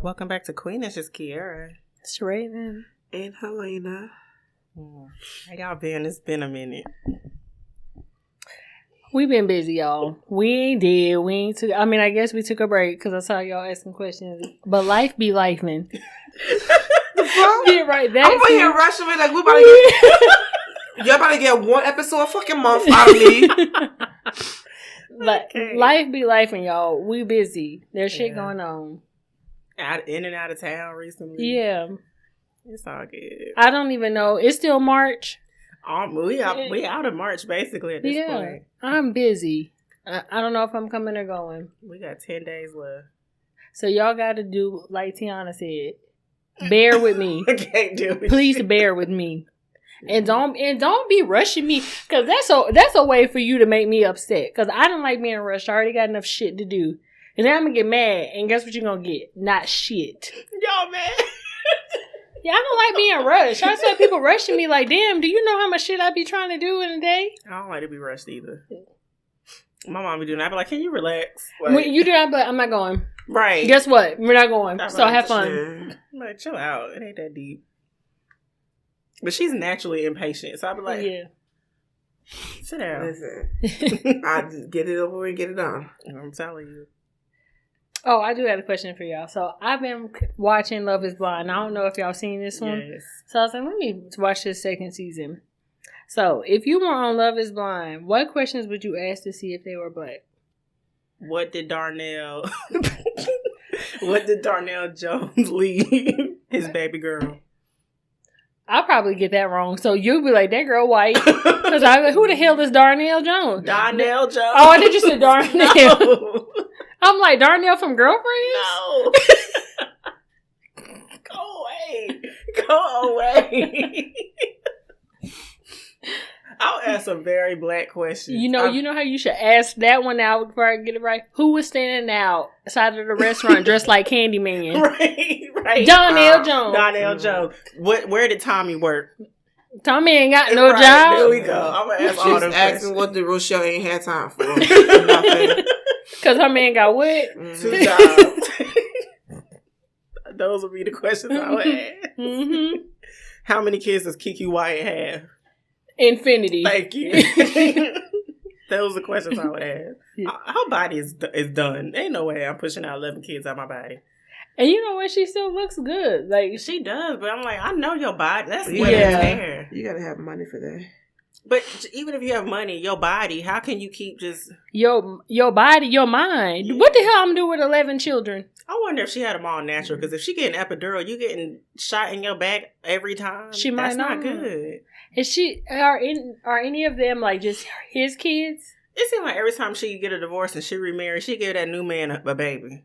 Welcome back to Queenish. It's Kiara. It's Raven. And Helena. How y'all been? It's been a minute. We've been busy, y'all. I guess we took a break because I saw y'all asking questions. But life be lifing. Get right back. I'm over here rushing me like we about to get... Y'all about to get one episode a fucking month out of me. But life be lifing, y'all. We busy. There's shit going on. In and out of town recently. Yeah. It's all good. I don't even know. It's still March. We out of March basically at this point. I'm busy. I don't know if I'm coming or going. We got 10 days left. So y'all got to do like Tiana said. Bear with me. I can't do it. Please bear with me. And don't be rushing me, because that's a way for you to make me upset. Because I don't like being rushed. I already got enough shit to do. And then I'm going to get mad. And guess what you're going to get? Not shit. Y'all mad? Yeah, I don't like being rushed. I saw people rushing me like, damn, do you know how much shit I be trying to do in a day? I don't like to be rushed either. My mom be doing that. I be like, can you relax? Like, when you do that, but I'm not going. Right. Guess what? We're not going. That's so right. have fun. I'm like, chill out. It ain't that deep. But she's naturally impatient. So I be like, yeah. Sit down. Listen, I just get it over and get it done. I'm telling you. Oh, I do have a question for y'all. So I've been watching Love is Blind. I don't know if y'all seen this one. Yes. So I was like, let me watch this second season. So if you were on Love is Blind, what questions would you ask to see if they were black? What did Darnell Jones leave his baby girl? I'll probably get that wrong. So you'll be like, that girl white. Because I like, who the hell is Darnell Jones? Darnell Jones. Oh, I did you say Darnell? No. I'm like, Darnell from Girlfriends? No. Go away. I'll ask a very black question. You know how you should ask that one out before I get it right? Who was standing outside of the restaurant dressed like Candyman? Right. Darnell Jones. Darnell Jones. Where did Tommy work? Tommy ain't got no job. There we go. I'm going to ask all those asking what the Rochelle ain't had time for. Nothing. Because her man got what? 2 jobs. Those would be the questions I would ask. Mm-hmm. How many kids does Kiki Wyatt have? Infinity. Thank you. Those are the questions I would ask. Yeah. Her body is done. Ain't no way I'm pushing out 11 kids out my body. And you know what? She still looks good. Like she does, but I'm like, I know your body. That's hair. You gotta have money for that. But even if you have money, your body, how can you keep just your body, your mind? Yeah. What the hell I'm doing with 11 children? I wonder if she had them all natural. Because if she getting epidural, you getting shot in your back every time. She might not. That's not good. Is she are any of them like just his kids? It seemed like every time she get a divorce and she remarry, she give that new man a baby.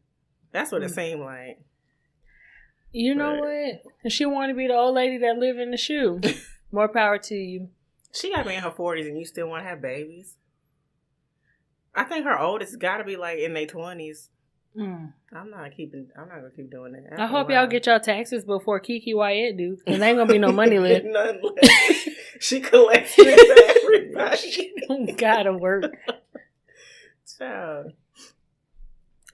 That's what it seemed like. You know what? If she want to be the old lady that live in the shoe, more power to you. She got to be in her 40s and you still want to have babies? I think her oldest got to be like in their 20s. I'm not going to keep doing that. I hope y'all get y'all taxes before Kiki Wyatt do. Because there ain't going to be no money left. None left. She collects it for everybody. Gotta work. So,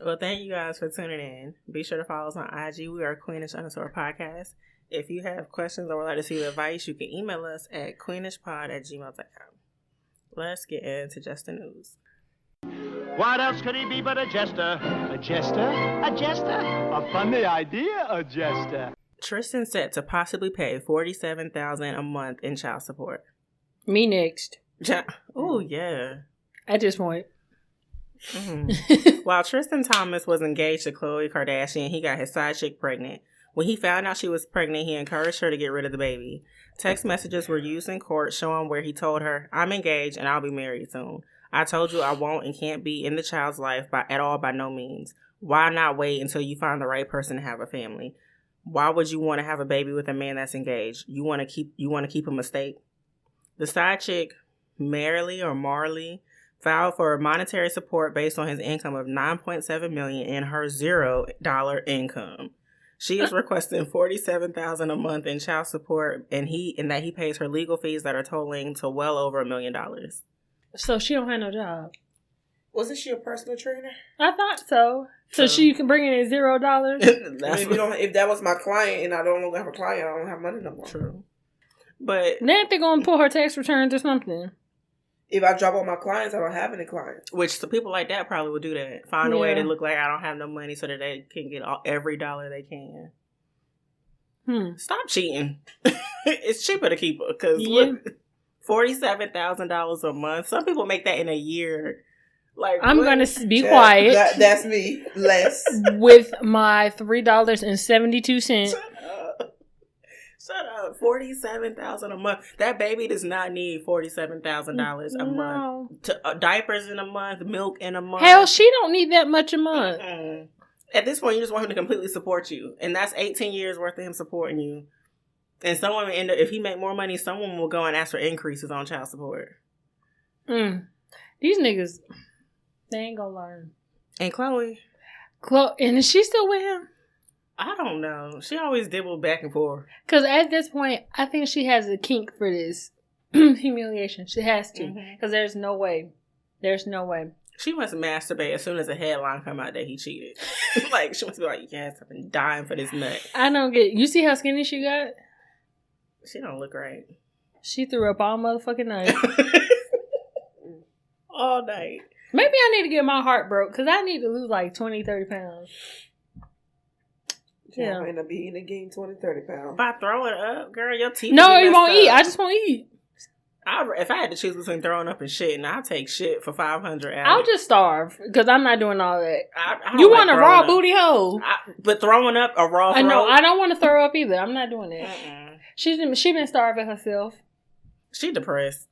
well, thank you guys for tuning in. Be sure to follow us on IG. We are Queenish_podcast. If you have questions or would like to see advice, you can email us at queenishpod@gmail.com. Let's get into just the news. What else could he be but a jester? A jester? A jester? A funny idea, a jester. Tristan set to possibly pay $47,000 a month in child support. Me next. Oh, yeah. At this point. Mm-hmm. While Tristan Thomas was engaged to Khloe Kardashian, he got his side chick pregnant. When he found out she was pregnant, he encouraged her to get rid of the baby. Text messages were used in court showing where he told her, "I'm engaged and I'll be married soon. I told you I won't and can't be in the child's life at all by no means. Why not wait until you find the right person to have a family? Why would you want to have a baby with a man that's engaged? You want to keep him a state?" The side chick, Marley, filed for monetary support based on his income of $9.7 million and her $0 income. She is requesting $47,000 a month in child support, and that he pays her legal fees that are totaling to well over $1 million. So she don't have no job. Wasn't she a personal trainer? I thought so. So she can bring in $0. If that was my client and I don't longer have a client, I don't have money no more. True. But then they're going to pull her tax returns or something. If I drop all my clients, I don't have any clients. Which some people like that probably would do that. Find a way to look like I don't have no money so that they can get every dollar they can. Stop cheating. It's cheaper to keep her because $47,000 a month. Some people make that in a year. Like I'm going to be quiet. That's me. Less. With my $3.72. Shut up. $47,000 a month. That baby does not need $47,000 a month. Diapers in a month, milk in a month. Hell, she don't need that much a month. At this point, you just want him to completely support you, and that's 18 years worth of him supporting you. And someone end up, if he make more money, someone will go and ask for increases on child support. These niggas, they ain't gonna learn. And Chloe, and is she still with him? I don't know. She always dibbled back and forth. Because at this point, I think she has a kink for this humiliation. She has to. Because there's no way. There's no way. She must masturbate as soon as a headline come out that he cheated. Like, she must be like, yes, I've been dying for this nut. I don't get it. You see how skinny she got? She don't look right. She threw up all motherfucking night. All night. Maybe I need to get my heart broke because I need to lose like 20, 30 pounds. Yeah. I end up eating and gain 20, 30 pounds. By throwing up, girl, your teeth. No, you won't eat. I just won't eat. If I had to choose between throwing up and shit, and I'll take shit for 500 hours. I'll just starve because I'm not doing all that. I you want a raw booty hole? But throwing up a raw. I know. I don't want to throw up either. I'm not doing that. She been starving herself. She depressed.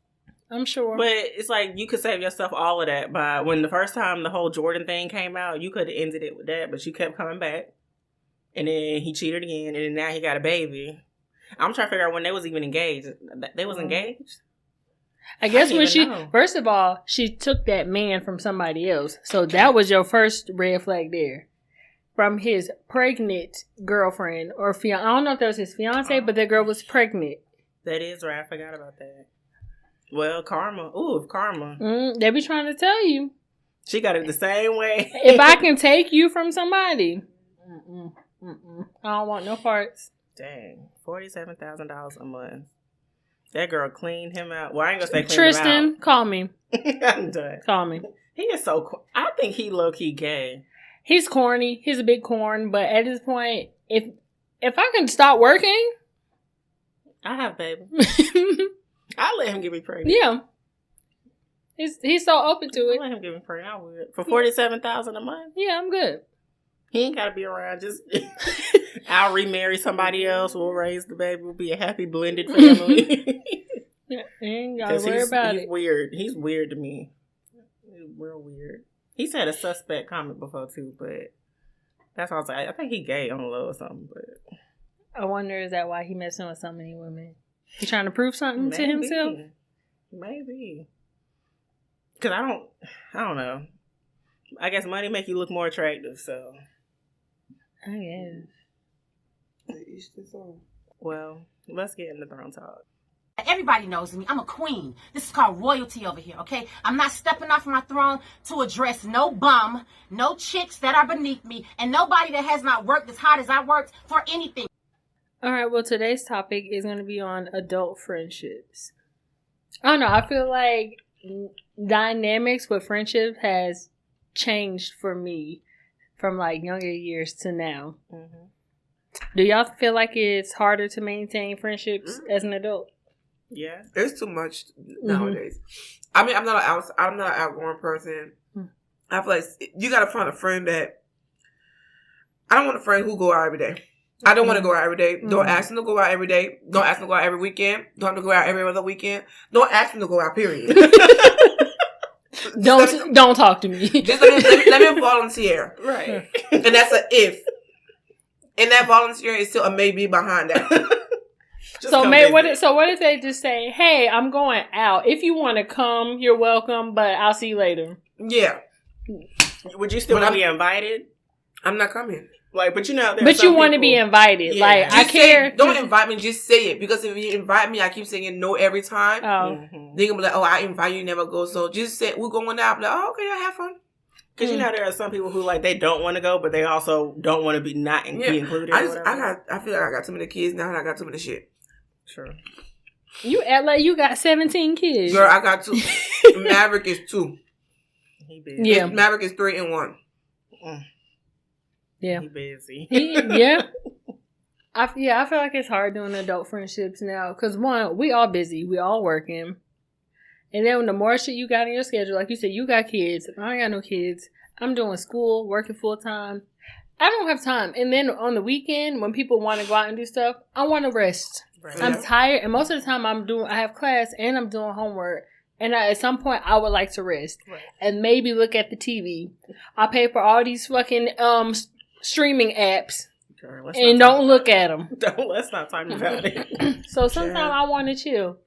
I'm sure. But it's like you could save yourself all of that by when the first time the whole Jordan thing came out, you could have ended it with that, but you kept coming back. And then he cheated again, and then now he got a baby. I'm trying to figure out when they was even engaged. They was engaged? I guess when first of all, she took that man from somebody else. So that was your first red flag there. From his pregnant girlfriend or fiance. I don't know if that was his fiance, but that girl was pregnant. That is right. I forgot about that. Well, karma. Ooh, karma. They be trying to tell you. She got it the same way. If I can take you from somebody. I don't want no parts. Dang. $47,000 a month. That girl cleaned him out. Well, I ain't gonna say clean Tristan, him out. Call me. I'm done. Call me. He is so... I think he low-key gay. He's corny. He's a big corn. But at this point, if I can stop working... I have baby. I'll let him get me pregnant. Yeah. He's so open to it. I'll let him get me pregnant. I would. For $47,000 a month? Yeah, I'm good. He ain't got to be around. Just I'll remarry somebody else. We'll raise the baby. We'll be a happy blended family. Yeah, ain't got to worry about it. He's weird. He's weird to me. He's real weird. He's had a suspect comment before too, but that's all I was like. I think he gay on the low or something. But I wonder, is that why he messing with so many women? He trying to prove something to himself? Maybe. Because I don't know. I guess money make you look more attractive, so. I guess. Well, let's get into throne talk. Everybody knows me. I'm a queen. This is called royalty over here, okay? I'm not stepping off my throne to address no bum, no chicks that are beneath me, and nobody that has not worked as hard as I worked for anything. All right, well, today's topic is going to be on adult friendships. I don't know. I feel like dynamics with friendship has changed for me from like younger years to now. Do y'all feel like it's harder to maintain friendships as an adult? Yeah, it's too much nowadays. I mean, I'm not an outgoing person. I feel like you gotta find a friend that. I don't want a friend who go out every day. I don't want to go out every day. Don't ask them to go out every day. Don't ask them to go out every weekend. Don't have to go out every other weekend. Don't ask them to go out. Period. Don't talk to me. Just let me volunteer. Right. And that's a if. And that volunteer is still a maybe behind that. So what if they just say, "Hey, I'm going out. If you want to come, you're welcome, but I'll see you later." Yeah. Would you still be invited? I'm not coming. Like, but you know, but you want to be invited. Yeah. Like, Just I care. Don't invite me. Just say it. Because if you invite me, I keep saying no every time. Oh. They're gonna be like, "Oh, I invite you, never go." So just say we're going out. I'm like, "Oh, okay, I have fun." Because you know there are some people who like they don't want to go, but they also don't want to be be included. I feel like I got too many kids now, and I got too many shit. True. You act like you got 17 kids. Girl, I got 2. Maverick is 2. He busy. Yeah. Maverick is 3 and 1. Yeah. He busy. Yeah. I feel like it's hard doing adult friendships now. Because, one, we all busy. We all working. And then the more shit you got in your schedule, like you said, you got kids. I ain't got no kids. I'm doing school, working full time. I don't have time. And then on the weekend, when people want to go out and do stuff, I want to rest. Right. I'm tired. And most of the time I have class and I'm doing homework. And at some point, I would like to rest. Right. And maybe look at the TV. I pay for all these fucking streaming apps. Girl, And don't look at them. Let's not talk about it. So sometimes I want to chill.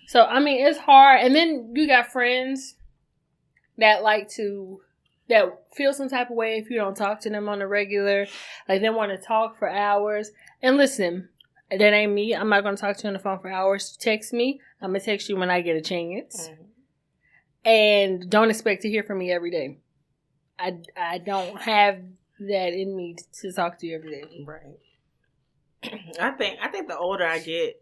So, I mean, it's hard. And then you got friends that feel some type of way if you don't talk to them on a regular. Like, they want to talk for hours. And listen, that ain't me. I'm not going to talk to you on the phone for hours. Text me. I'm going to text you when I get a chance. Mm-hmm. And don't expect to hear from me every day. I don't have that in me to talk to you every day. Right. I think the older I get,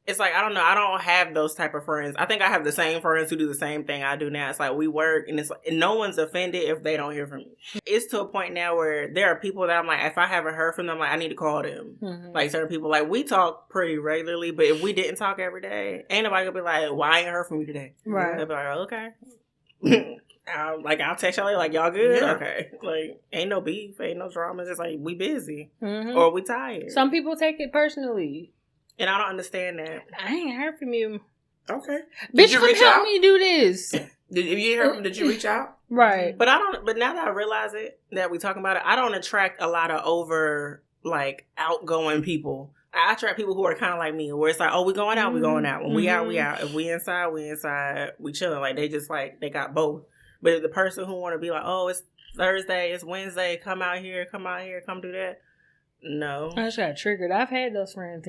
it's like, I don't know, I don't have those type of friends. I think I have the same friends who do the same thing I do now. It's like we work and it's like, and no one's offended if they don't hear from me. It's to a point now where there are people that I'm like, if I haven't heard from them, like I need to call them. Mm-hmm. Like certain people, like we talk pretty regularly, but if we didn't talk every day, ain't nobody gonna be like, well, I ain't heard from you today. Right. They'll be like, okay. I'll text y'all like, y'all good? Yeah. Okay. Like, ain't no beef, ain't no drama. It's just like, we busy. Mm-hmm. Or we tired. Some people take it personally. And I don't understand that. I ain't heard from you. Okay. Bitch, come help me do this. If you ain't heard from them, did you reach out? Right. But now that I realize it, that we talking about it, I don't attract a lot of over, like, outgoing people. I attract people who are kind of like me, where it's like, oh, we going out, we going out. When we out, we out. If we inside, we inside. We chilling. Like, they just, like, they got both. But if the person who want to be like, oh, it's Thursday, it's Wednesday, come out here, come do that. No. I just got triggered. I've had those friends.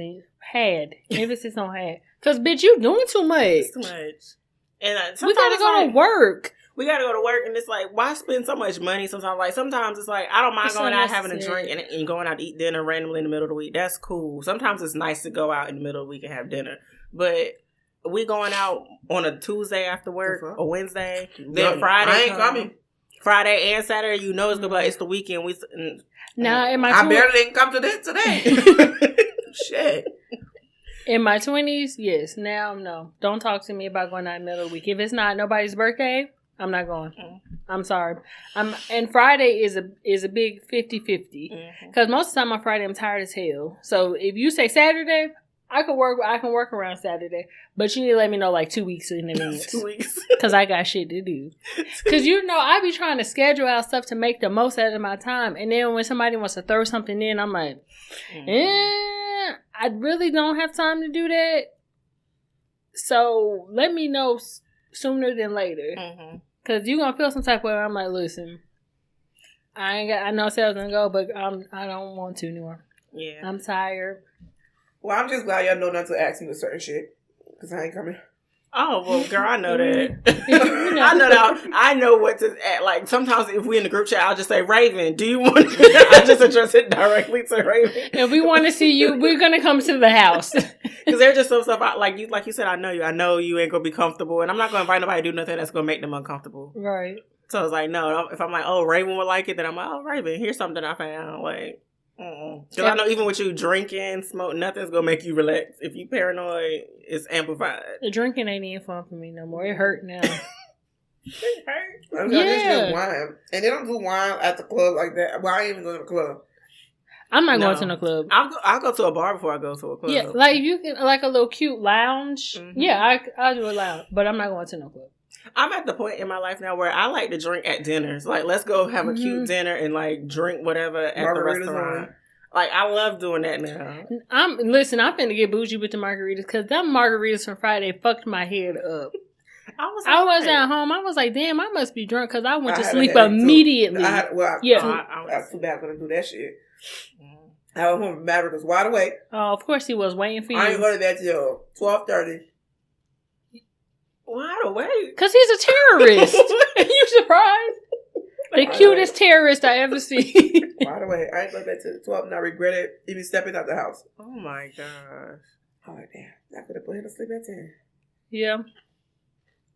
Emphasis on had. Because, bitch, you doing too much. It's too much. And we got to go to work. We got to go to work, and it's like, why spend so much money sometimes? Like, sometimes it's like, I don't mind going out having a drink and going out to eat dinner randomly in the middle of the week. That's cool. Sometimes it's nice to go out in the middle of the week and have dinner. But we going out on a Tuesday after work, or Wednesday, then Friday. I ain't coming. Friday and Saturday, you know it's gonna be like, it's the weekend. I barely didn't come to this today. Shit. In my 20s, yes. Now, no. Don't talk to me about going out in the middle of the week. If it's not nobody's birthday, I'm not going. I'm sorry. And Friday is a big 50-50. Because most of the time on Friday, I'm tired as hell. So if you say Saturday, I can work around Saturday. But you need to let me know like 2 weeks in advance. 2 weeks. Because I got shit to do. Because I be trying to schedule out stuff to make the most out of my time. And then when somebody wants to throw something in, I'm like, I really don't have time to do that. So let me know sooner than later. Because you're going to feel some type of way. I'm like, listen, I know sales going to go, but I don't want to anymore. Yeah. I'm tired. Well, I'm just glad y'all know not to ask me the certain shit. Because I ain't coming. Oh, well, girl, I know that. I know that. I know what to add. Like, sometimes if we in the group chat, I'll just say, Raven, do you want to... I just address it directly to Raven. If we want to see you, we're going to come to the house. Because there's just some stuff, like you said, I know you. I know you ain't going to be comfortable. And I'm not going to invite nobody to do nothing that's going to make them uncomfortable. Right. So it's like, no. If I'm like, oh, Raven would like it, then I'm like, oh, Raven, here's something I found. Like... Because I know even with you drinking, smoke, nothing's gonna make you relax. If you paranoid, it's amplified. The drinking ain't even fun for me no more. It hurt now. It hurt? It's just wine. And they don't do wine at the club like that. Well, I ain't even go to the club. I'm not going to no club. I'll go to a bar before I go to a club. Yeah, like if you can, like a little cute lounge. Yeah, I'll do a lounge. But I'm not going to no club. I'm at the point in my life now where I like to drink at dinners. Like, let's go have a cute dinner and, like, drink whatever at the restaurant. Like, I love doing that now. I'm finna get bougie with the margaritas because them margaritas from Friday fucked my head up. I was at home. I was like, damn, I must be drunk because I went to sleep headache, too. immediately. I was too bad gonna do that shit. I was home. Maverick was wide awake. Oh, of course he was waiting for you. I ain't going to bed till 12:30. Wide awake? Because he's a terrorist. Are you surprised? The cutest terrorist I ever seen. Wide awake. I ain't going to bed till 12 and I regretted even stepping out the house. Oh my gosh. Oh, damn. I could have put him to sleep at 10. Yeah.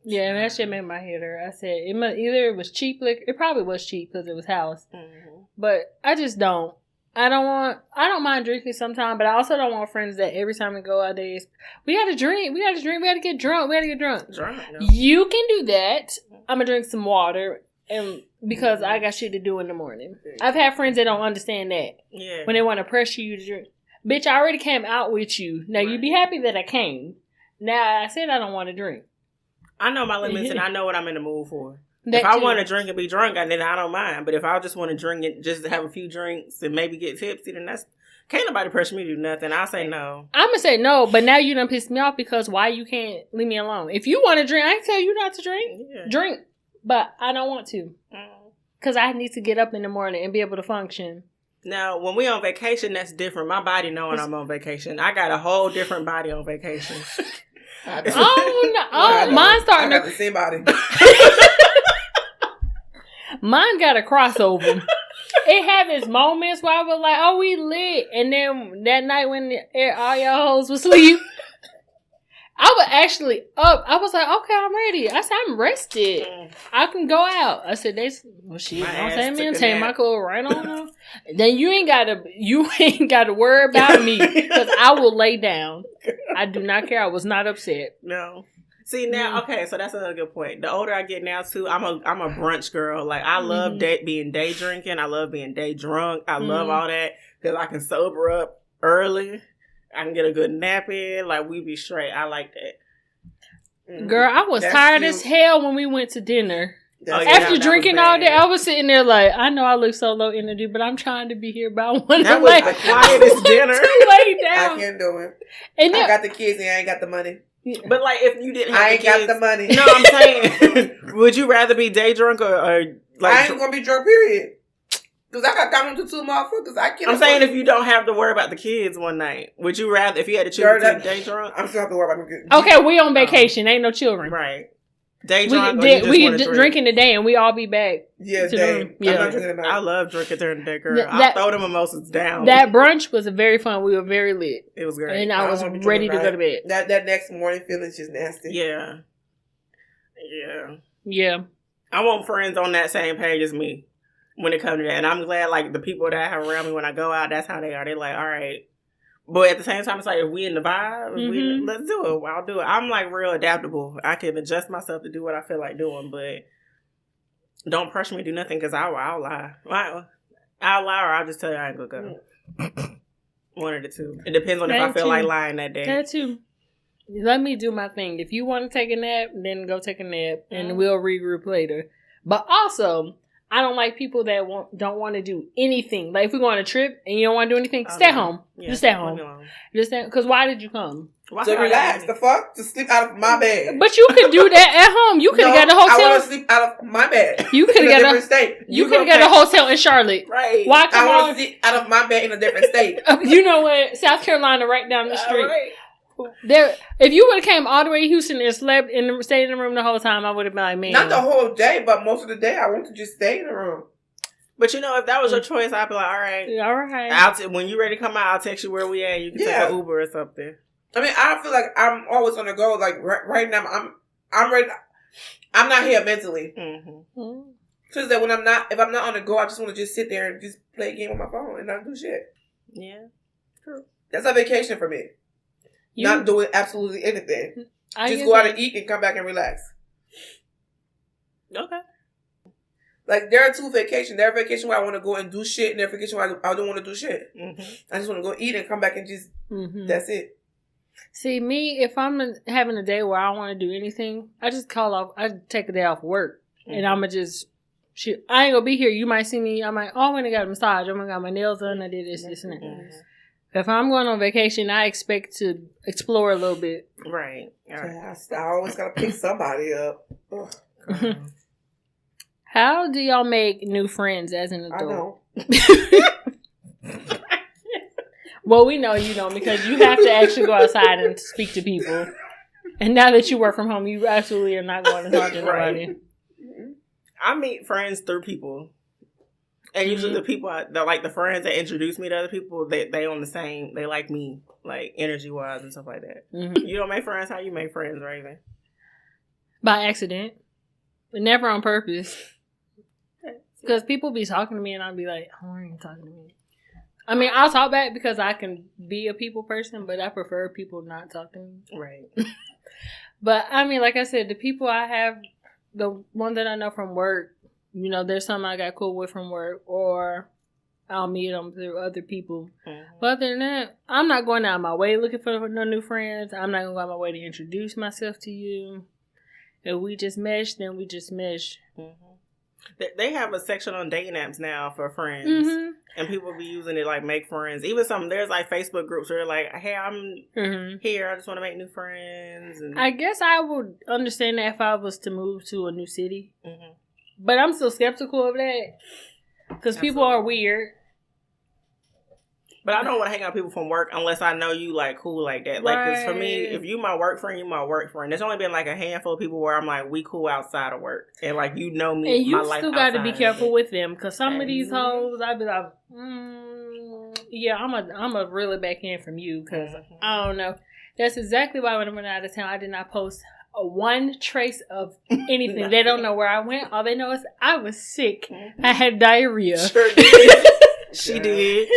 Yeah, and that shit made my head hurt. I said, either it was cheap liquor. It probably was cheap because it was house. Mm-hmm. But I just don't. I don't mind drinking sometimes, but I also don't want friends that every time we go out there, we gotta drink, we gotta get drunk. No. You can do that. I'm gonna drink some water, and because I got shit to do in the morning. I've had friends that don't understand that. Yeah. When they want to pressure you to drink. Bitch, I already came out with you. Now you be happy that I came. Now I said I don't want to drink. I know my limits and I know what I'm in the mood for. That if I too. want to drink and be drunk, then I don't mind. But if I just want to drink and just have a few drinks and maybe get tipsy, then can't nobody pressure me to do nothing. I'll say no. I'm going to say no, but now you done pissed me off because why you can't leave me alone? If you want to drink, I ain't tell you not to drink. Yeah. Drink. But I don't want to. Because I need to get up in the morning and be able to function. Now, when we on vacation, that's different. My body knowing I'm on vacation. I got a whole different body on vacation. Mine's starting I got the same body. Mine got a crossover. It had its moments where I was like, oh, we lit. And then that night when all y'all hoes was asleep, I was actually up. I was like, okay, I'm ready. I said, I'm rested. I can go out. I said, well, shit, don't say me and take my clothes right on off. Then you ain't gotta worry about me because I will lay down. I do not care. I was not upset. No. See now, okay, so that's another good point. The older I get now too, I'm a brunch girl. Like I love being day drinking. I love being day drunk. I love all that because I can sober up early. I can get a good nap in. Like we be straight. I like that. Girl, I was tired as hell when we went to dinner. After drinking all day, I was sitting there like, I know I look so low energy, but I'm trying to be here. But I want to that was the quietest dinner. Lay down. I can't do it. And I got the kids and I ain't got the money. But like, if you didn't, have I ain't got the money. No, I'm saying, would you rather be day drunk or like? I ain't gonna be drunk. Period. Because I got down to two motherfuckers. I can't. I'm saying if you don't have to worry about the kids one night, would you rather if you had to choose between day drunk? I'm still have to worry about them kids. Okay, we on vacation. Ain't no children. Right. Day drunk. We drinking today and we all be back. Yeah, day. Yeah. I'm not drinking tonight. I love drinking during the day, girl. I'll throw them mimosas down. That brunch was very fun. We were very lit. It was great. And I was ready to go to bed. That next morning feeling's just nasty. Yeah. I want friends on that same page as me when it comes to that. And I'm glad, like, the people that I have around me when I go out, that's how they are. They're like, all right. But at the same time, it's like, if we in the vibe, let's do it. I'll do it. I'm, like, real adaptable. I can adjust myself to do what I feel like doing, but don't pressure me to do nothing because I'll lie. I'll lie or I'll just tell you I ain't going to go. One of the two. It depends on if I feel like lying that day. That too. Let me do my thing. If you want to take a nap, then go take a nap and we'll regroup later. But also, I don't like people that don't want to do anything. Like if we go on a trip and you don't want to do anything, stay home. Yeah, just stay home. Because why did you come? To relax. The fuck? To sleep out of my bed. But you could do that at home. You could have got a hotel. I want to sleep out of my bed. You could have got a state. You could have got a hotel in Charlotte. Right. Why come I want to sleep out of my bed in a different state. You know what? South Carolina, right down the street. Right. There, if you would have came all the way to Houston and slept and stayed in the room the whole time, I would have been like, man. Not the whole day, but most of the day, I want to just stay in the room. But you know, if that was your choice, I'd be like, all right. When you ready to come out, I'll text you where we at. You can take an Uber or something. I mean, I feel like I'm always on the go. Like right now, I'm ready. I'm not here mentally. So that if I'm not on the go, I just want to just sit there and just play a game on my phone and not do shit. Yeah, true. That's a vacation for me. Not doing absolutely anything. Just go out and eat and come back and relax. Okay. Like, there are two vacations. There are vacations where I want to go and do shit, and there are vacations where I don't want to do shit. I just want to go eat and come back and just, that's it. See, me, if I'm having a day where I don't want to do anything, I just call off, I take a day off work, and I'm going to just, shit, I ain't going to be here. You might see me, I'm like, oh, I went and got a massage. I went and got my nails done, I did this, and that. If I'm going on vacation, I expect to explore a little bit. Right. I always gotta pick somebody up. Ugh. How do y'all make new friends as an I adult? know. Well, we know you don't because you have to actually go outside and speak to people. And now that you work from home, you absolutely are not going to talk to nobody. I meet friends through people. And usually the people, the friends that introduce me to other people, they on the same, they like me, like energy-wise and stuff like that. Mm-hmm. You don't make friends, how you make friends, Raven? By accident. But never on purpose. Because people be talking to me and I'll be like, oh, why are you talking to me? I mean, I'll talk back because I can be a people person, but I prefer people not talk to me. Right. But, I mean, like I said, the people I have, the one that I know from work, you know, there's some I got cool with from work, or I'll meet them through other people. Mm-hmm. But other than that, I'm not going out of my way looking for no new friends. I'm not going to go out of my way to introduce myself to you. If we just mesh, then we just mesh. Mm-hmm. They have a section on dating apps now for friends. Mm-hmm. And people be using it like make friends. Even there's like Facebook groups where they're like, hey, I'm here. I just want to make new friends. And I guess I would understand that if I was to move to a new city. Mm-hmm. But I'm still skeptical of that. Because people are weird. But I don't want to hang out with people from work unless I know you like cool like that. Like, because for me, if you my work friend, you my work friend. There's only been like a handful of people where I'm like, we cool outside of work. And like, you know me, and you my life still got to be careful with them. Because some of these hoes, I'd be like, yeah, I'm a reel it back in from you. Because I don't know. That's exactly why when I went out of town, I did not post one trace of anything. They don't know where I went. All they know is I was sick. I had diarrhea. Sure did. She did.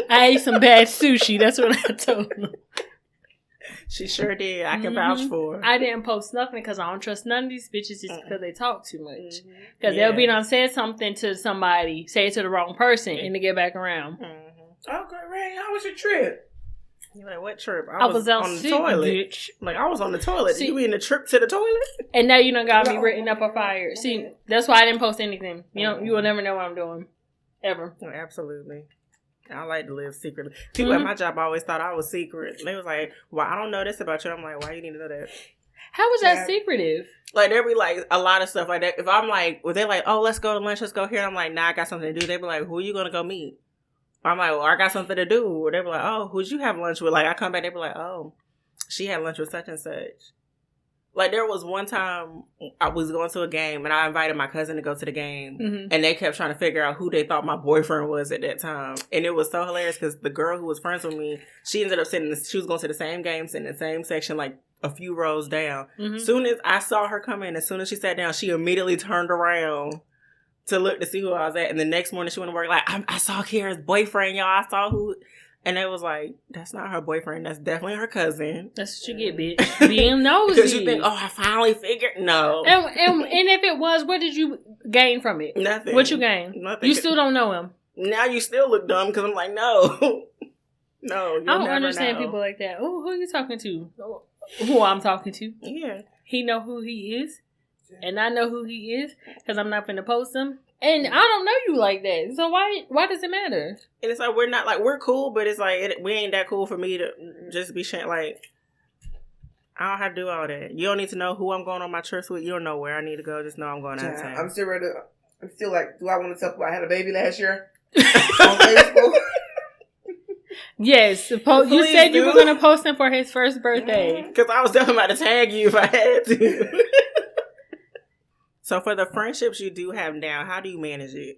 I ate some bad sushi. That's what I told them. She sure did. I can vouch for her. I didn't post nothing because I don't trust none of these bitches just because they talk too much. Because they'll be done said something to somebody, say it to the wrong person, and to get back around. Okay, Ray, how was your trip? You're like, what trip? I was out on the sick, toilet. bitch. Like, I was on the toilet. See, you mean the trip to the toilet? And now you done got me written up or fired. See, that's why I didn't post anything. You will never know what I'm doing. Ever. Oh, absolutely. I like to live secretly. People at my job always thought I was secret. They was like, well, I don't know this about you. I'm like, why you need to know that? How was that secretive? Like, there be like a lot of stuff like that. If I'm like, well, they're like, oh, let's go to lunch, let's go here. And I'm like, nah, I got something to do. They be like, who are you going to go meet? I'm like, well, I got something to do. Or they be like, oh, who'd you have lunch with? Like, I come back, they be like, oh, she had lunch with such and such. Like, there was one time I was going to a game and I invited my cousin to go to the game. And they kept trying to figure out who they thought my boyfriend was at that time. And it was so hilarious because the girl who was friends with me, she ended up she was going to the same game, sitting in the same section, like a few rows down. Soon as I saw her come in, as soon as she sat down, she immediately turned around to look to see who I was at. And the next morning she went to work like, I saw Kara's boyfriend, y'all. I saw who... And it was like, that's not her boyfriend. That's definitely her cousin. That's what you get, bitch. Being nosy. Because you think, oh, I finally figured. No. And if it was, what did you gain from it? Nothing. What you gain? Nothing. You still don't know him. Now you still look dumb because I'm like, no. No, I don't understand people like that. Oh, who are you talking to? Who I'm talking to. Yeah. He know who he is. And I know who he is because I'm not finna post him. And I don't know you like that. So why does it matter? And it's like, we're cool, but it's like, we ain't that cool for me to just be like, I don't have to do all that. You don't need to know who I'm going on my trips with. You don't know where I need to go. Just know I'm going out of town. I'm still ready I'm still like, do I want to tell people I had a baby last year? On Facebook? Yes. You said you were going to post him for his first birthday. Because I was definitely about to tag you if I had to. So for the friendships you do have now, how do you manage it?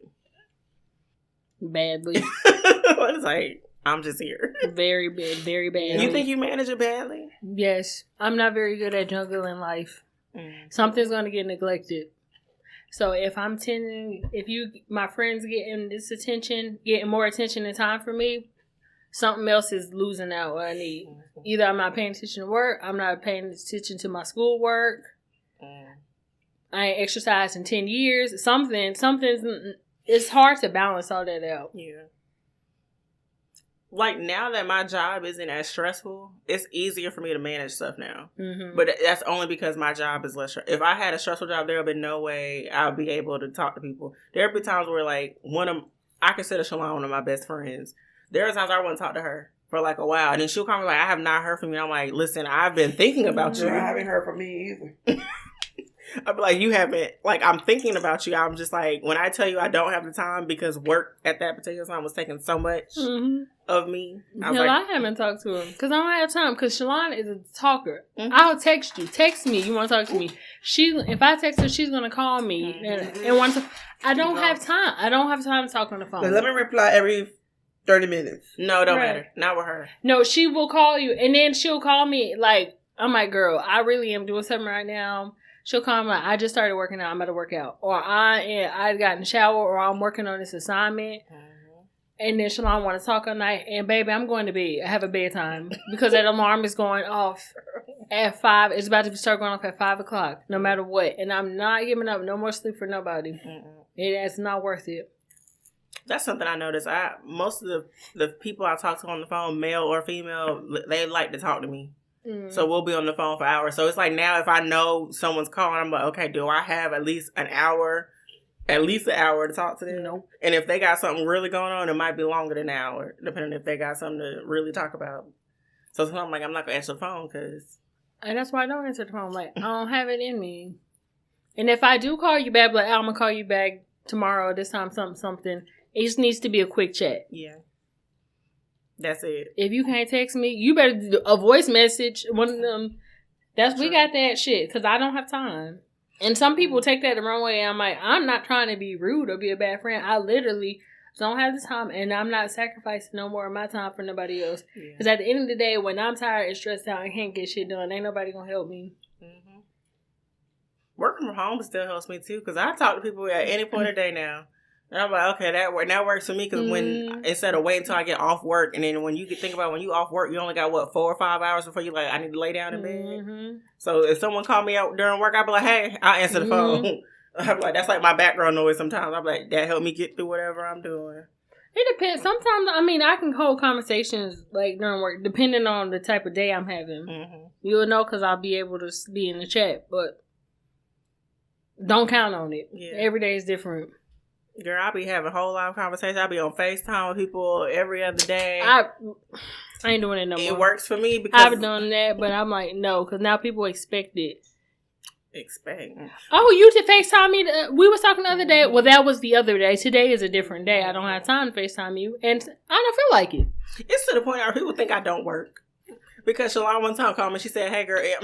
Badly. It's like, I'm just here. Very bad. Very bad. You think you manage it badly? Yes. I'm not very good at juggling life. Something's going to get neglected. So if my friends getting more attention and time for me, something else is losing out what I need. Either I'm not paying attention to work, I'm not paying attention to my school work. I ain't exercised in 10 years. Something's, it's hard to balance all that out. Yeah. Like, now that my job isn't as stressful, it's easier for me to manage stuff now. But that's only because my job is less stressful. If I had a stressful job, there would be no way I'll be able to talk to people. There would be times where, like, I consider Shalon one of my best friends. There are times I wouldn't talk to her. for like a while. And then she'll call me like, I have not heard from you. I'm like, listen, I've been thinking about you. I haven't heard from me either. I'd be like, you haven't, like, I'm thinking about you. I'm just like, when I tell you I don't have the time because work at that particular time was taking so much of me. I haven't talked to him because I don't have time because Shalana is a talker. I'll text you. Text me. You want to talk to me. If I text her, she's going to call me and want to. I don't have time. I don't have time to talk on the phone. But let me reply every 30 minutes. No, don't matter. Not with her. No, she will call you and then she'll call me like, I'm like, girl, I really am doing something right now. She'll call me like, I just started working out. I'm about to work out. Or I got in the shower or I'm working on this assignment. And then Shalon want to talk all night. And baby, I'm going to bed. I have a bedtime. Because that alarm is going off at 5. It's about to start going off at 5 o'clock. No matter what. And I'm not giving up. No more sleep for nobody. It's not worth it. That's something I noticed. Most of the people I talk to on the phone, male or female, they like to talk to me. So we'll be on the phone for hours. So it's like now if I know someone's calling, I'm like, okay, do I have at least an hour to talk to them? Nope. And if they got something really going on, it might be longer than an hour, depending if they got something to really talk about. So I'm like, I'm not going to answer the phone because... And that's why I don't answer the phone. Like, I don't have it in me. And if I do call you back, like, I'm going to call you back tomorrow, this time, something. It just needs to be a quick chat. Yeah. That's it. If you can't text me, you better do a voice message. One of them. We got that shit because I don't have time. And some people take that the wrong way. I'm like, I'm not trying to be rude or be a bad friend. I literally don't have the time, and I'm not sacrificing no more of my time for nobody else. Because at the end of the day, when I'm tired and stressed out and can't get shit done, ain't nobody gonna help me. Working from home still helps me too because I talk to people at any point of the day now. And I'm like, okay, that works for me because when instead of waiting until I get off work, and then when you think about when you off work, you only got 4 or 5 hours before you like I need to lay down in bed. So if someone called me out during work, I'd be like, hey, I'll answer the phone. I'm like, that's like my background noise sometimes. I'm like, that helped me get through whatever I'm doing. It depends. Sometimes I can hold conversations like during work, depending on the type of day I'm having. You'll know because I'll be able to be in the chat, but don't count on it. Every day is different. Girl, I'll be having a whole lot of conversations. I'll be on FaceTime with people every other day. I ain't doing it no more. It works for me because... I've done that, but I'm like, no, because now people expect it. Oh, you to FaceTime me? We was talking the other day. Well, that was the other day. Today is a different day. I don't have time to FaceTime you, and I don't feel like it. It's to the point where people think I don't work. Because Shalon one time called me, she said, hey girl, in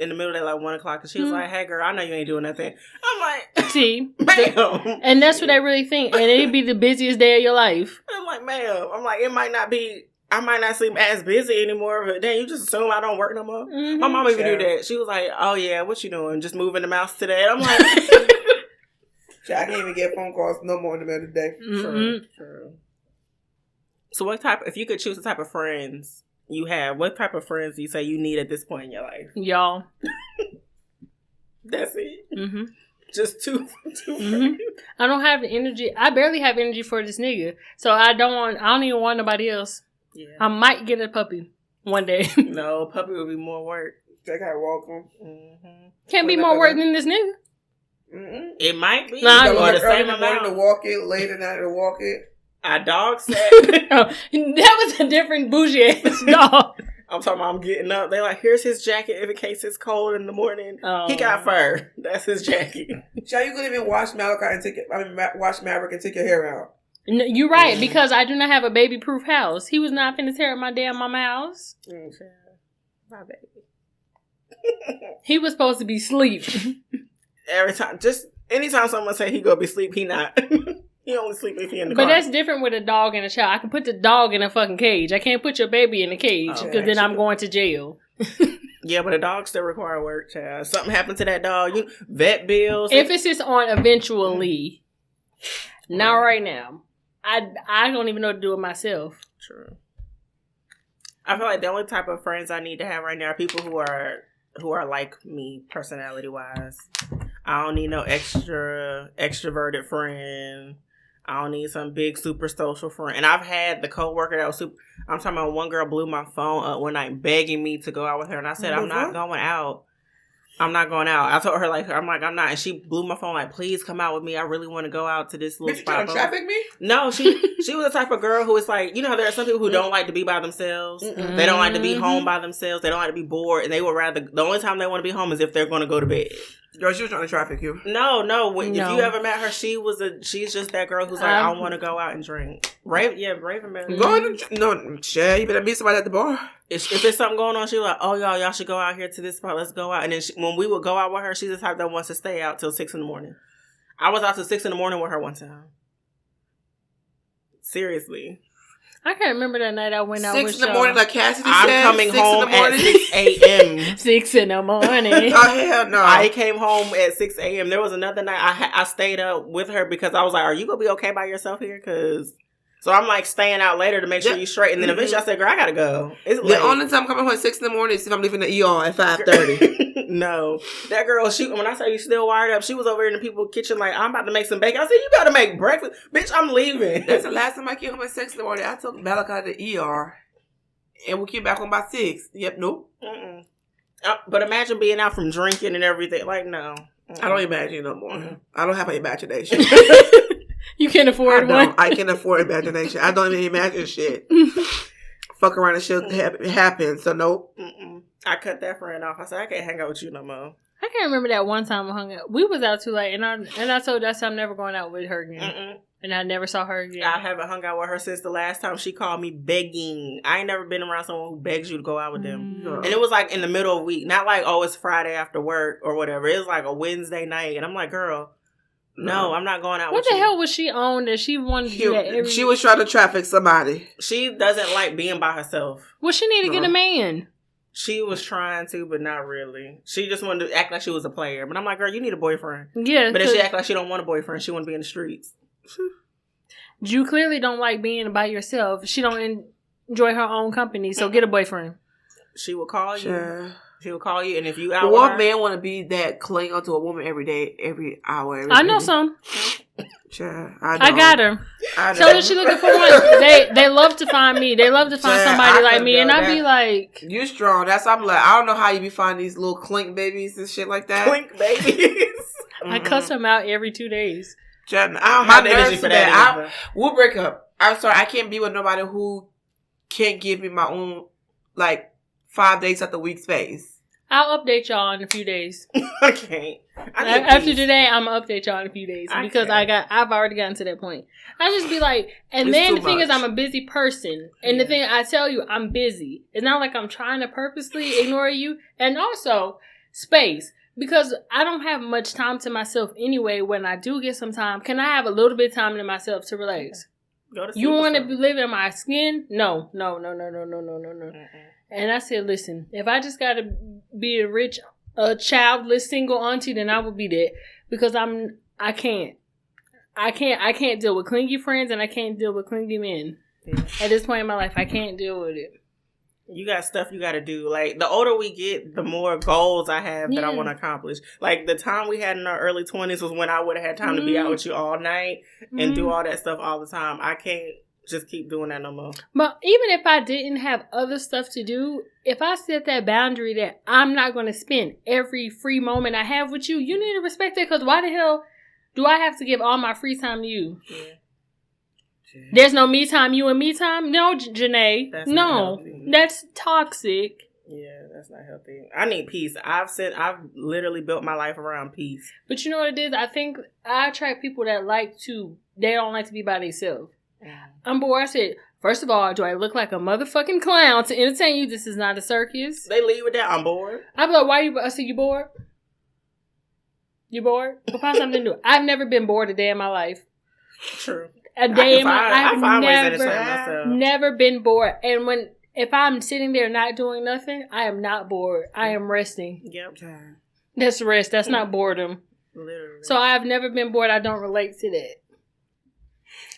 the middle of the day, like 1 o'clock, and she was like, hey girl, I know you ain't doing nothing. I'm like, see, ma'am. And that's what they really think, and it'd be the busiest day of your life. I'm like, ma'am. I'm like, it might not be, I might not seem as busy anymore, but then you just assume I don't work no more. My mom even do that. She was like, oh yeah, what you doing? Just moving the mouse today? I'm like, I can't even get phone calls no more in the middle of the day. True. So if you could choose the type of friends you have, what type of friends do you say you need at this point in your life? Y'all. That's it? Just two friends? I don't have the energy. I barely have energy for this nigga. So I don't even want nobody else. Yeah. I might get a puppy one day. No, puppy would be more work. They gotta walk them. Can't be more work than this nigga. It might be. Or the same amount to walk it, later night to walk it. A dog said. That was a different bougie ass dog. I'm talking about I'm getting up. They're like, here's his jacket in case it's cold in the morning. He got fur. That's his jacket. Shall you couldn't even wash Maverick and take your hair out? No, you're right, because I do not have a baby-proof house. He was not finna tear up my damn mama house. My baby. He was supposed to be asleep. Anytime someone say he gonna be asleep, he not. He only sleep if he in the car. But that's different with a dog and a child. I can put the dog in a fucking cage. I can't put your baby in a cage because then I'm going to jail. Yeah, but a dog still require work, child. Something happened to that dog, vet bills. Emphasis on eventually. Not right now. I don't even know what to do with myself. True. I feel like the only type of friends I need to have right now are people who are like me, personality wise. I don't need no extroverted friend. I don't need some big super social friend. And I've had the coworker that was super. I'm talking about one girl blew my phone up one night begging me to go out with her, and I said I'm not going out. I'm not going out. I told her, like, I'm not. And she blew my phone, like, please come out with me. I really want to go out to this little Bitch, you spot. trying to traffic me? No, she was the type of girl who is like, you know, there are some people who don't like to be by themselves. Mm-mm. They don't like to be home by themselves. They don't like to be bored. And they would rather, the only time they want to be home is if they're going to go to bed. Girl, she was trying to traffic you. No. If you ever met her, she's just that girl who's like, I want to go out and drink. Raven better. No, Chad, you better meet somebody at the bar. If there's something going on, she was like, oh, y'all should go out here to this spot. Let's go out. And then when we would go out with her, she's the type that wants to stay out till 6 a.m. I was out till 6 a.m. with her one time. Seriously. I can't remember that night I went out with 6 a.m, like Cassidy said. I'm coming home at 6 a.m. 6 a.m. Oh, hell no. I came home at 6 a.m. There was another night I stayed up with her because I was like, are you going to be okay by yourself here? Because... So I'm like staying out later to make sure you're straight. And then eventually I said, girl, I got to go. It's late. The only time I'm coming home at 6 a.m. is if I'm leaving the ER at 5:30. No. That girl, when I say you still wired up, she was over in the people's kitchen like, I'm about to make some bacon. I said, you got to make breakfast. Bitch, I'm leaving. That's the last time I came home at 6 a.m. I took Malachi to the ER. And we came back home by 6. Yep, nope. Mm-mm. But imagine being out from drinking and everything. Like, no. I don't imagine no more. I don't have an imagination. You can't afford one? I can afford imagination. I don't even imagine shit. Fuck around and shit happen. So nope. Mm-mm. I cut that friend off. I said, I can't hang out with you no more. I can't remember that one time we hung out. We was out too late, and I told us I'm never going out with her again. Mm-mm. And I never saw her again. I haven't hung out with her since the last time she called me begging. I ain't never been around someone who begs you to go out with them. And it was like in the middle of the week. Not like, oh, it's Friday after work or whatever. It was like a Wednesday night. And I'm like, girl, no, I'm not going out with you. What the hell was she on that she wanted to do that She was trying to traffic somebody. She doesn't like being by herself. Well, she need to get a man. She was trying to, but not really. She just wanted to act like she was a player. But I'm like, girl, you need a boyfriend. Yeah. But if she act like she don't want a boyfriend, she want to be in the streets. You clearly don't like being by yourself. She don't enjoy her own company, so get a boyfriend. She will call you. Sure. She will call you, and if you out one man want to be that cling onto a woman every day, every hour, every I know some. Sure, I got her. So is she looking for one? They love to find me. They love to find somebody like me, and I be like, "You strong." That's I'm like, I don't know how you be finding these little clink babies and shit like that. Clink babies. I cuss them out every 2 days. I don't have energy for that. We'll break up. I'm sorry, I can't be with nobody who can't give me my own 5 days at the week space. I'll update y'all in a few days. I can't. After today, I'm gonna update y'all in a few days because I've already gotten to that point. I just be like, and it's then the thing is, I'm a busy person, and the thing I tell you, I'm busy. It's not like I'm trying to purposely ignore you, and also space because I don't have much time to myself anyway. When I do get some time, can I have a little bit of time to myself to relax? You want to live in my skin? No. And I said, listen, if I just got to be a rich, childless, single auntie, then I will be that because I can't deal with clingy friends and I can't deal with clingy men. Yeah. At this point in my life, I can't deal with it. You got stuff you got to do. Like, the older we get, the more goals I have that I want to accomplish. Like, the time we had in our early 20s was when I would have had time to be out with you all night and do all that stuff all the time. I can't just keep doing that no more. But even if I didn't have other stuff to do, if I set that boundary that I'm not going to spend every free moment I have with you, you need to respect it because why the hell do I have to give all my free time to you? Yeah. There's no me time, you and me time? No, Janae. That's toxic. Yeah, that's not healthy. I need peace. I've literally built my life around peace. But you know what it is? I think I attract people that they don't like to be by themselves. I'm bored. I said, first of all, do I look like a motherfucking clown to entertain you? This is not a circus. They leave with that. I'm bored. I'm like, why you? I said, you bored? You bored? We'll find something to do. I've never been bored a day in my life. True. A day in my life. I've never been bored. And if I'm sitting there not doing nothing, I am not bored. I am resting. Yep. That's rest. That's not boredom. Literally. So I've never been bored. I don't relate to that.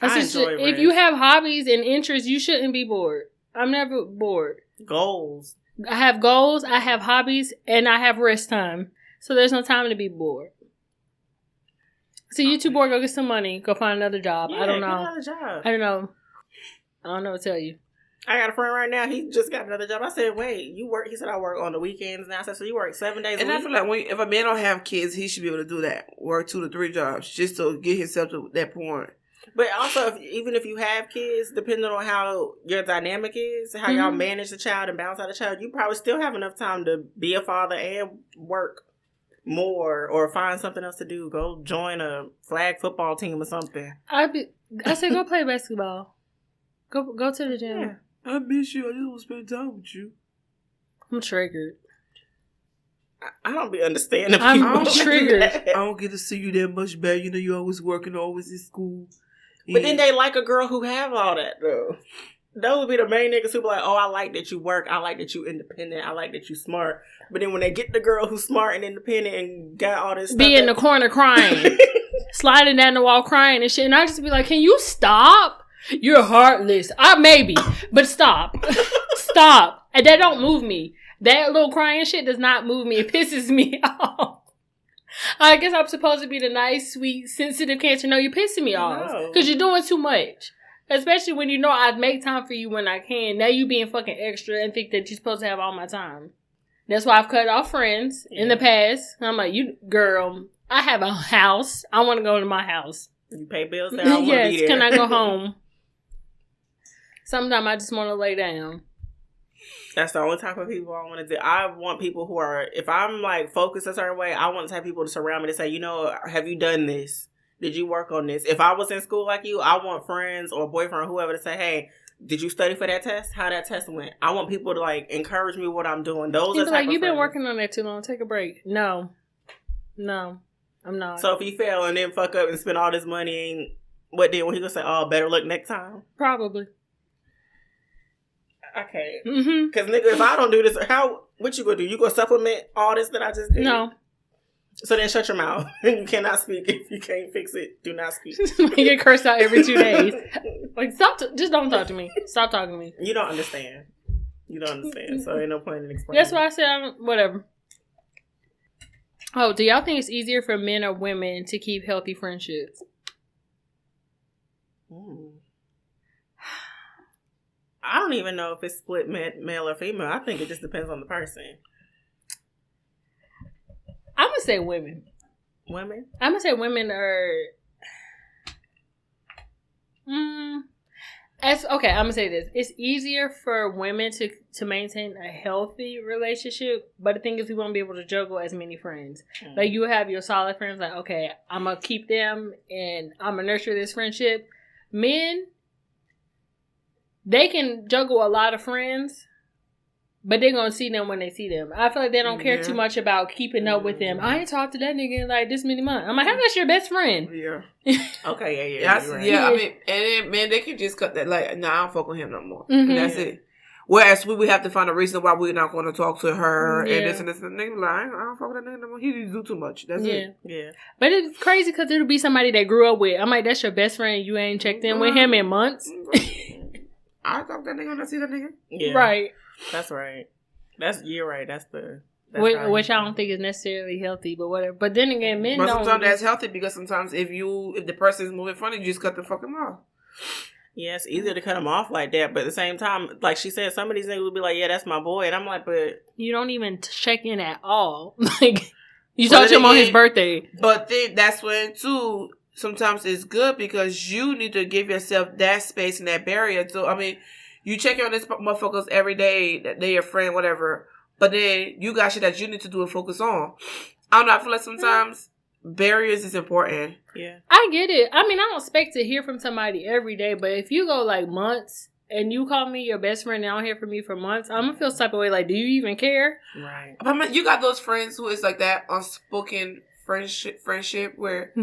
If you have hobbies and interests, you shouldn't be bored. I'm never bored. Goals. I have goals, I have hobbies, and I have rest time. So there's no time to be bored. So you too bored, go get some money. Go find another job. Yeah, I don't know. Get another job. I don't know. I don't know what to tell you. I got a friend right now. He just got another job. I said, "Wait, you work?" He said, "I work on the weekends now." I said, "So you work 7 days?" And a I week? feel like if a man don't have kids, he should be able to do that. Work 2 to 3 jobs just to get himself to that point. But also, even if you have kids, depending on how your dynamic is, how y'all manage the child and balance out the child, you probably still have enough time to be a father and work more or find something else to do. Go join a flag football team or something. I said go play basketball. Go to the gym. Yeah. I miss you. I just want to spend time with you. I'm triggered. I don't be understanding. I'm people like triggered. that. I don't get to see you that much better. You know, you're always working, always in school. But then they like a girl who have all that though. Those would be the main niggas who be like, "Oh, I like that you work. I like that you independent. I like that you smart." But then when they get the girl who's smart and independent and got all this stuff, Be in the corner crying, sliding down the wall crying and shit, and I just be like, "Can you stop? You're heartless." Maybe, but stop, stop. And that don't move me. That little crying shit does not move me. It pisses me off. I guess I'm supposed to be the nice, sweet, sensitive Cancer. No, you're pissing me off. Because you're doing too much. Especially when you know I'd make time for you when I can. Now you being fucking extra and think that you're supposed to have all my time. That's why I've cut off friends in the past. I'm like, you girl, I have a house. I want to go to my house. You pay bills there. I want to Yes, be there. can I go home? Sometimes I just want to lay down. That's the only type of people I want to do. I want people who are, if I'm like focused a certain way, I want the type of people to surround me to say, you know, have you done this? Did you work on this? If I was in school like you, I want friends or boyfriend or whoever to say, hey, did you study for that test? How that test went? I want people to like encourage me what I'm doing. Those are like, you've been working on that too long. Take a break. No, I'm not. So if he fail and then fuck up and spend all this money, and what then? When he gonna say, oh, better luck next time? Probably. I can't. Mm-hmm. Because nigga, if I don't do this, what you gonna do? You gonna supplement all this that I just did? No. So then shut your mouth. You cannot speak. If you can't fix it, do not speak. You get cursed out every 2 days. Like, just don't talk to me. Stop talking to me. You don't understand. So ain't no point in explaining. That's why I said whatever. Oh, do y'all think it's easier for men or women to keep healthy friendships? I don't even know if it's split male or female. I think it just depends on the person. I'm going to say women. Women? I'm going to say women are... Okay, I'm going to say this. It's easier for women to maintain a healthy relationship, but the thing is we won't be able to juggle as many friends. Like, you have your solid friends, like, okay, I'm going to keep them and I'm going to nurture this friendship. Men, they can juggle a lot of friends, but they're going to see them when they see them. I feel like they don't care too much about keeping up with them. I ain't talked to that nigga in like this many months. I'm like, how that's your best friend? Yeah. Okay, yeah. Right. Right. Yeah, I mean, and then, man, they can just cut that, like, nah, I don't fuck with him no more. Mm-hmm. That's it. Whereas we would have to find a reason why we're not going to talk to her and this and this and that. Nigga, like, I don't fuck with that nigga no more. He didn't do too much. That's it. Yeah. But it's crazy because it'll be somebody that grew up with. I'm like, that's your best friend. You ain't checked in with him in months. I talk that nigga when I see that nigga. Yeah. Right. That's right. You're right. That's Which I don't think is necessarily healthy, but whatever. But then again, men but don't. sometimes that's healthy because sometimes if the person is moving funny, you just cut the fucking off. Yeah, it's easier to cut them off like that. But at the same time, like she said, some of these niggas will be like, yeah, that's my boy. And I'm like, but... You don't even check in at all. Like, you talk to him on his birthday. But then that's when, too, sometimes it's good because you need to give yourself that space and that barrier. So, I mean, you check in on these motherfuckers every day, that they're your friend, whatever. But then you got shit that you need to do and focus on. I don't know, I feel like sometimes barriers is important. Yeah. I get it. I mean, I don't expect to hear from somebody every day, but if you go like months and you call me your best friend and I don't hear from you for months, I'm gonna feel some type of way. Like, do you even care? Right. But I mean, you got those friends who is like that unspoken friendship where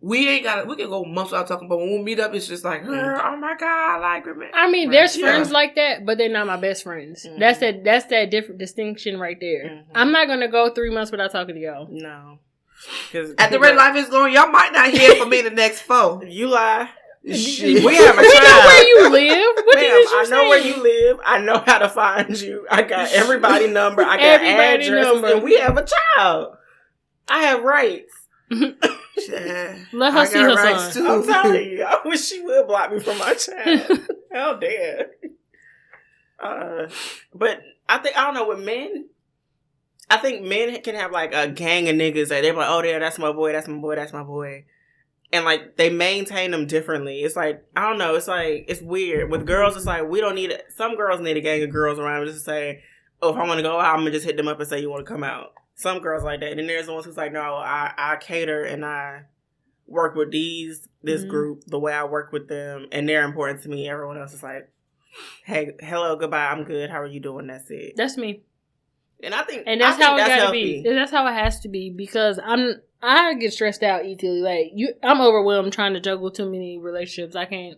we can go months without talking, but when we meet up, it's just like, oh my God, like, man. I mean, there's friends like that, but they're not my best friends. Mm-hmm. That's that different distinction right there. Mm-hmm. I'm not gonna go 3 months without talking to y'all. No. At the rate life is going, y'all might not hear from me in the next 4. You lie. Shit. We have a You know child. where you live? What Ma'am, is you I know where you live. I know how to find you. I got everybody number. I got Everybody addresses. number. And we have a child. I have rights. Let her see her son. I'm telling you. I wish she would block me from my child. How dare. But I don't know, with men, I think men can have like a gang of niggas that they're like, oh yeah, that's my boy, that's my boy, that's my boy. And like they maintain them differently. It's like, I don't know, it's like, it's weird. With girls, it's like, we don't need it. Some girls need a gang of girls around just to say, oh, if I want to go out, I'm gonna just hit them up and say, you want to come out. Some girls like that. And then there's the ones who's like, no, I cater and I work with this group the way I work with them, and they're important to me. Everyone else is like, hey, hello, goodbye, I'm good, how are you doing? That's it. That's me. And I think that's how it gotta be. That's how it has to be, because I get stressed out easily. Like I'm overwhelmed trying to juggle too many relationships. I can't.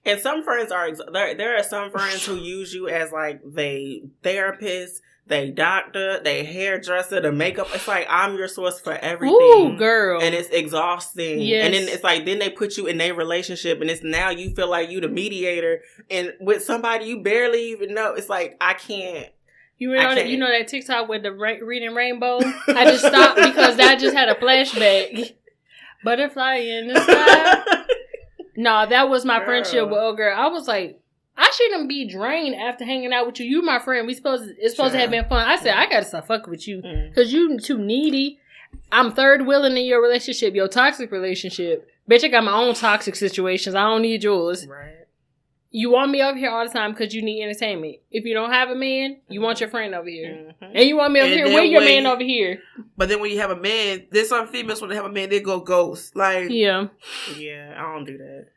And some friends are there are some friends who use you as like they therapist, they doctor, they hairdresser, the makeup. It's like, I'm your source for everything. Ooh, girl. And it's exhausting. Yes. And then it's like, then they put you in their relationship, and it's now you feel like you the mediator, and with somebody you barely even know. It's like, I can't. You know that TikTok with the reading rainbow? I just stopped because that just had a flashback. Butterfly in the sky. No, that was my friendship with old girl. I was like, I shouldn't be drained after hanging out with you. You my friend. It's supposed to have been fun. I said, I gotta stop fucking with you because you too needy. I'm third wheeling in your relationship, your toxic relationship. Bitch, I got my own toxic situations. I don't need yours. Right. You want me over here all the time because you need entertainment. If you don't have a man, you want your friend over here. And you want me over here. Where your man over here? But then when you have a man, there's some females when they have a man, they go ghost. Like, yeah, I don't do that.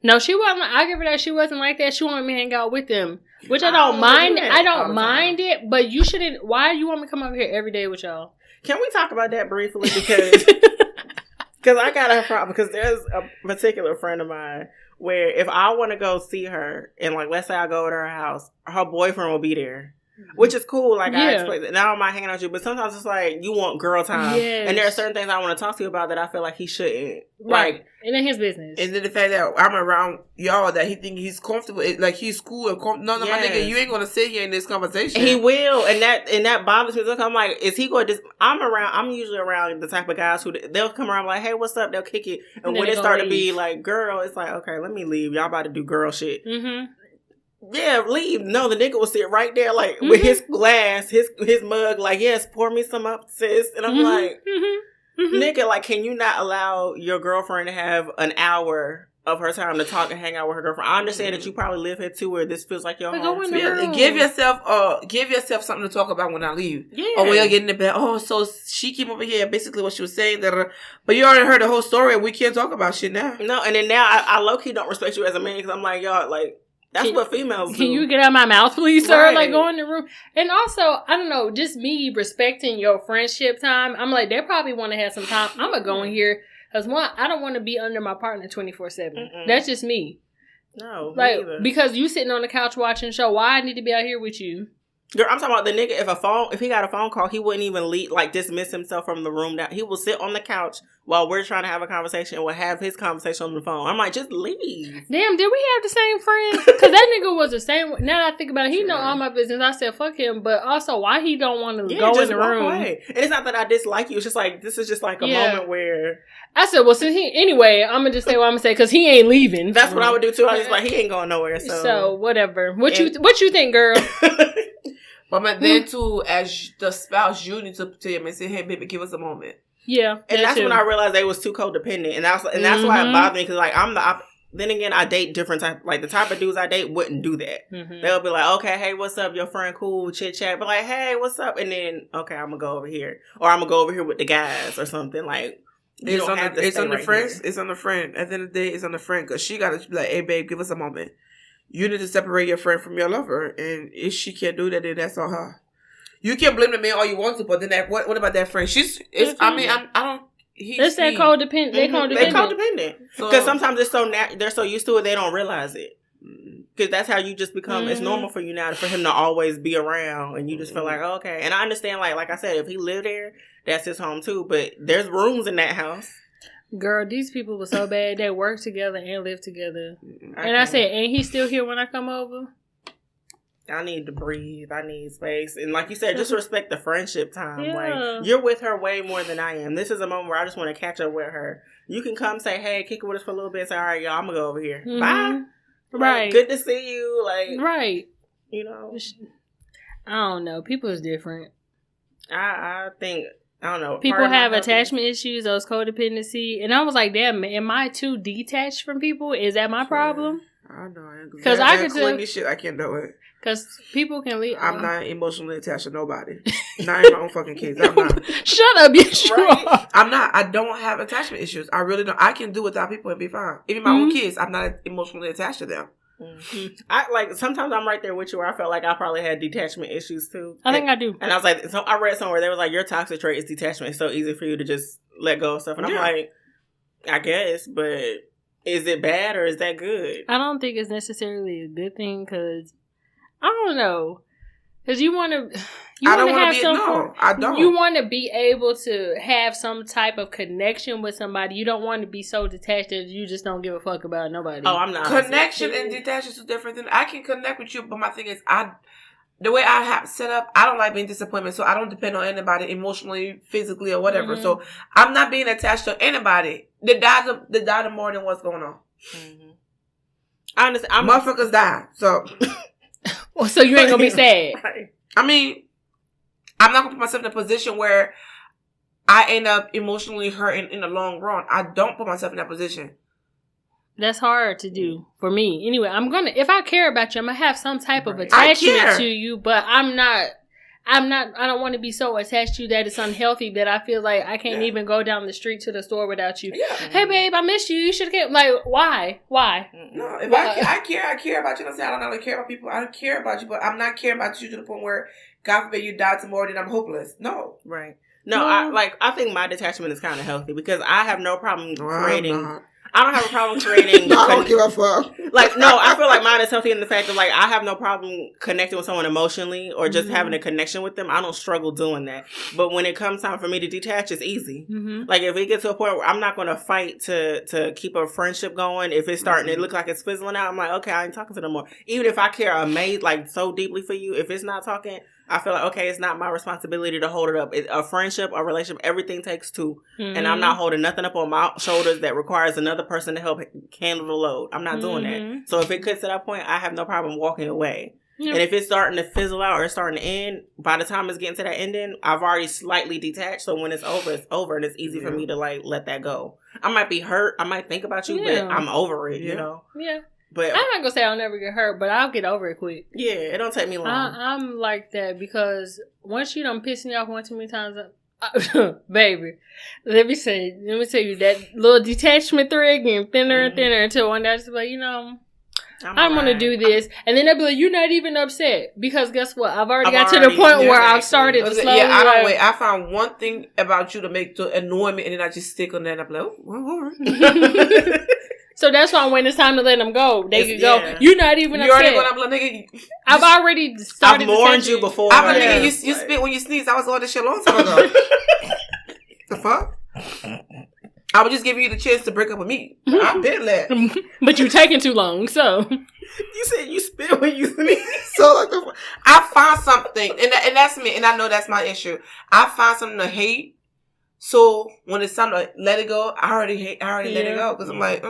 No, she wasn't. I give her that. She wasn't like that. She wanted me to hang out with them, which I don't mind. I don't mind it, but you shouldn't. Why do you want me to come over here every day with y'all? Can we talk about that briefly? Because I got a problem. Because there's a particular friend of mine where if I want to go see her, and like, let's say I go to her house, her boyfriend will be there. Which is cool, like I explained. Now I don't mind hanging out with you, but sometimes it's like you want girl time, and there are certain things I want to talk to you about that I feel like he shouldn't. Right, like, it ain't his business. And then the fact that I'm around y'all, that he think he's comfortable, like he's cool and comfortable. No, my nigga, you ain't gonna sit here in this conversation. He will, and that bothers me. Look, I'm like, is he going to? I'm usually around the type of guys who they'll come around like, hey, what's up? They'll kick it, and when it start to be like girl, it's like, okay, let me leave. Y'all about to do girl shit. Yeah, leave. No, the nigga will sit right there, like, with his glass, his mug, like, yes, pour me some up, sis. And I'm like, nigga, like, can you not allow your girlfriend to have an hour of her time to talk and hang out with her girlfriend? I understand that you probably live here too, where this feels like your home too. Yeah, give yourself something to talk about when I leave. Yeah. Or when you're getting in bed. Oh, so she came over here, basically what she was saying. But you already heard the whole story, and we can't talk about shit now. No, and then now I low-key don't respect you as a man, because I'm like, y'all, like, that's what females do. Can you get out of my mouth, please, sir? Right. Like, go in the room. And also, I don't know, just me respecting your friendship time. I'm like, they probably want to have some time. I'm going to go in here. Because, one, I don't want to be under my partner 24/7. That's just me. No, like, because you sitting on the couch watching a show, why I need to be out here with you? Girl, I'm talking about the nigga, if he got a phone call, he wouldn't even leave, like, dismiss himself from the room. He will sit on the couch while we're trying to have a conversation, and will have his conversation on the phone. I'm like, just leave. Damn, did we have the same friend? Because that nigga was the same. Now that I think about it, he know all my business. I said, fuck him. But also, why he don't want to go in the room? Away. And it's not that I dislike you. It's just like, this is just like a moment where... I said, well, since anyway, I'm going to just say what I'm going to say, because he ain't leaving. That's what I would do, too. I was like, he ain't going nowhere, So, whatever. What you think, girl? But then too, as the spouse, you need to tell him and say, "Hey, baby, give us a moment." Yeah, and that's when I realized they was too codependent, and that's why it bothered me, because like then again, I date different type. Like the type of dudes I date wouldn't do that. They'll be like, "Okay, hey, what's up? Your friend, cool, chit chat." But like, "Hey, what's up?" And then, "Okay, I'm gonna go over here, or I'm gonna go over here with the guys or something." Like, it's on the friends. It's on the friend. At the end of the day, it's on the friend, because she gotta be like, "Hey, babe, give us a moment." You need to separate your friend from your lover, and if she can't do that, then that's on her. You can blame the man all you want to, but then what about that friend? It's that codependent. They're codependent. Because sometimes they're so used to it, they don't realize it. Because that's how you just become. It's normal for you now for him to always be around, and you just feel like, oh, okay. And I understand, like I said, if he lived there, that's his home too. But there's rooms in that house. Girl, these people were so bad. They work together and live together. And I said, ain't he still here when I come over? I need to breathe. I need space. And like you said, just respect the friendship time. Yeah. Like, you're with her way more than I am. This is a moment where I just want to catch up with her. You can come say, hey, kick it with us for a little bit. Say, all right, y'all, I'm going to go over here. Bye. Right. Like, good to see you. Like, right. You know, I don't know. People is different. I think I don't know. People have attachment issues, those codependency, and I was like, damn, am I too detached from people? Is that my problem? I know. Because I could tell this shit. I can't do it. Because people can leave. I'm not emotionally attached to nobody. Not in my own fucking kids. I'm not. Shut up, yes, you are. I'm not. I don't have attachment issues. I really don't. I can do without people and be fine. Even my own kids, I'm not emotionally attached to them. I like sometimes I'm right there with you where I felt like I probably had detachment issues too. I think I do. And I was like, so I read somewhere they was like, your toxic trait is detachment. It's so easy for you to just let go of stuff. And I'm like, I guess, but is it bad or is that good? I don't think it's necessarily a good thing because I don't know. Because you want to. I don't. You want to be able to have some type of connection with somebody. You don't want to be so detached that you just don't give a fuck about nobody. Oh, I'm not. Connection and detachment is different. Than I can connect with you, but my thing is, the way I have set up, I don't like being disappointed, so I don't depend on anybody emotionally, physically, or whatever. Mm-hmm. So I'm not being attached to anybody. The die more than what's going on. Mm-hmm. I understand. Motherfuckers die, so. Well, so you ain't gonna be sad. Right. I mean, I'm not gonna put myself in a position where I end up emotionally hurting in the long run. I don't put myself in that position. That's hard to do for me. Anyway, if I care about you, I'm gonna have some type of attachment to you, but I don't want to be so attached to you that it's unhealthy that I feel like I can't even go down the street to the store without you. Yeah. Hey, babe, I miss you. You should care. Like, why? No, if I care about you. I'm saying I don't really care about people. I don't care about you, but I'm not caring about you to the point where, God forbid, you die tomorrow, then I'm hopeless. No. Right. No, I think my detachment is kind of healthy because I have no problem creating... I don't have a problem creating... I don't give a fuck. Like, no, I feel like mine is healthy in the fact of, like, I have no problem connecting with someone emotionally or just having a connection with them. I don't struggle doing that. But when it comes time for me to detach, it's easy. Mm-hmm. Like, if it gets to a point where I'm not going to fight to keep a friendship going, if it's starting to look like it's fizzling out, I'm like, okay, I ain't talking to them more. Even if I care so deeply for you, if it's not talking... I feel like, okay, it's not my responsibility to hold it up. A friendship, a relationship, everything takes two. Mm-hmm. And I'm not holding nothing up on my shoulders that requires another person to help handle the load. I'm not doing that. So if it gets to that point, I have no problem walking away. Yep. And if it's starting to fizzle out or it's starting to end, by the time it's getting to that ending, I've already slightly detached. So when it's over, and it's easy for me to, like, let that go. I might be hurt. I might think about you, but I'm over it, you know? Yeah. But I'm not gonna say I'll never get hurt, but I'll get over it quick. Yeah, it don't take me long. I'm like that because once you done piss me off one too many times, baby, let me tell you that little detachment thread getting thinner and thinner until one day I just be like, I'm gonna do this, and then they'll be like, "You're not even upset," because guess what? I've already got to the point where I've started to slowly. Yeah, I don't wait. I found one thing about you to annoy me, and then I just stick on that. And I'm like, oh, all right. So that's why when it's time to let them go, they can go. You're not even upset. You're already going. I'm like, nigga. I've already started. I've warned you before. I'm like, nigga, you spit when you sneeze. I was on this shit a long time ago. The fuck? I was just giving you the chance to break up with me. I've been left. But you taking too long, so. You said you spit when you sneeze. So I find something, and that's me, and I know that's my issue. I find something to hate. So when it's time to let it go, I already let it go because I'm like,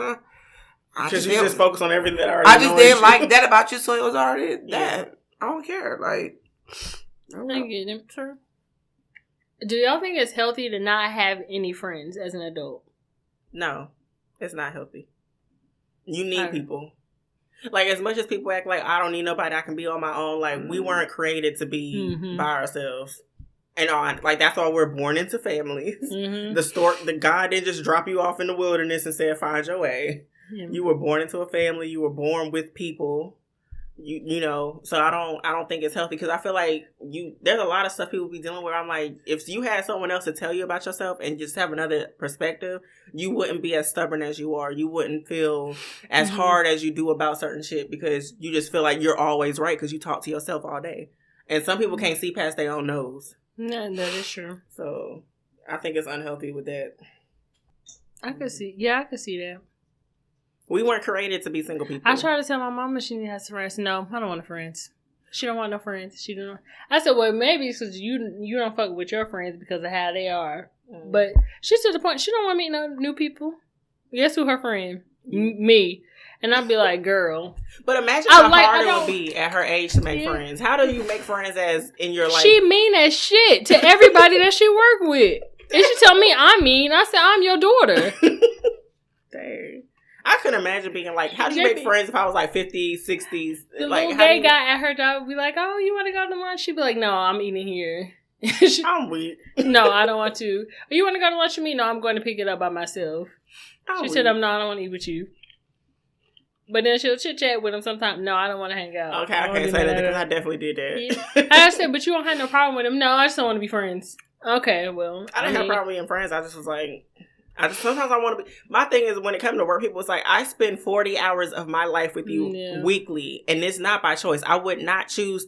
because you just focus on everything that I just didn't like that about you, so it was already that. I don't care. Like, I get it. Sure. Do y'all think it's healthy to not have any friends as an adult? No, it's not healthy. You need people. Like, as much as people act like I don't need nobody, I can be on my own. Like, we weren't created to be by ourselves. And like, that's why we're born into families. Mm-hmm. The God didn't just drop you off in the wilderness and say, find your way. Yeah. You were born into a family. You were born with people. You know, so I don't think it's healthy because I feel like there's a lot of stuff people be dealing with. I'm like, if you had someone else to tell you about yourself and just have another perspective, you wouldn't be as stubborn as you are. You wouldn't feel as hard as you do about certain shit because you just feel like you're always right because you talk to yourself all day. And some people can't see past their own nose. No, that is true. So I think it's unhealthy with that. I could see that. We weren't created to be single people. I tried to tell my mama she has friends. No, I don't want no friends. She don't want no friends. She don't. I said, well, maybe it's because you don't fuck with your friends because of how they are. But she's to the point she don't want to meet no new people. Guess who her friend? Me. And I'd be like, girl. But imagine how hard it would be at her age to make friends. How do you make friends as in your life? She mean as shit to everybody that she work with. And she tell me I'm mean. I said, I'm your daughter. Dang. I couldn't imagine being like, how do you make friends if I was like 50s, 60s? The like, little gay guy at her job would be like, oh, you want to go to lunch? She'd be like, no, I'm eating here. I'm weak. No, I don't want to. You want to go to lunch with me? No, I'm going to pick it up by myself. She said, no, I don't want to eat with you. But then she'll chit-chat with him sometimes. No, I don't want to hang out. Okay, I can't say that because I definitely did that. Yeah. I said, but you don't have no problem with him. No, I just don't want to be friends. Okay, well. I didn't have a problem being friends. I just was like, sometimes I want to be. My thing is when it comes to work, people, it's like, I spend 40 hours of my life with you weekly, and it's not by choice. I would not choose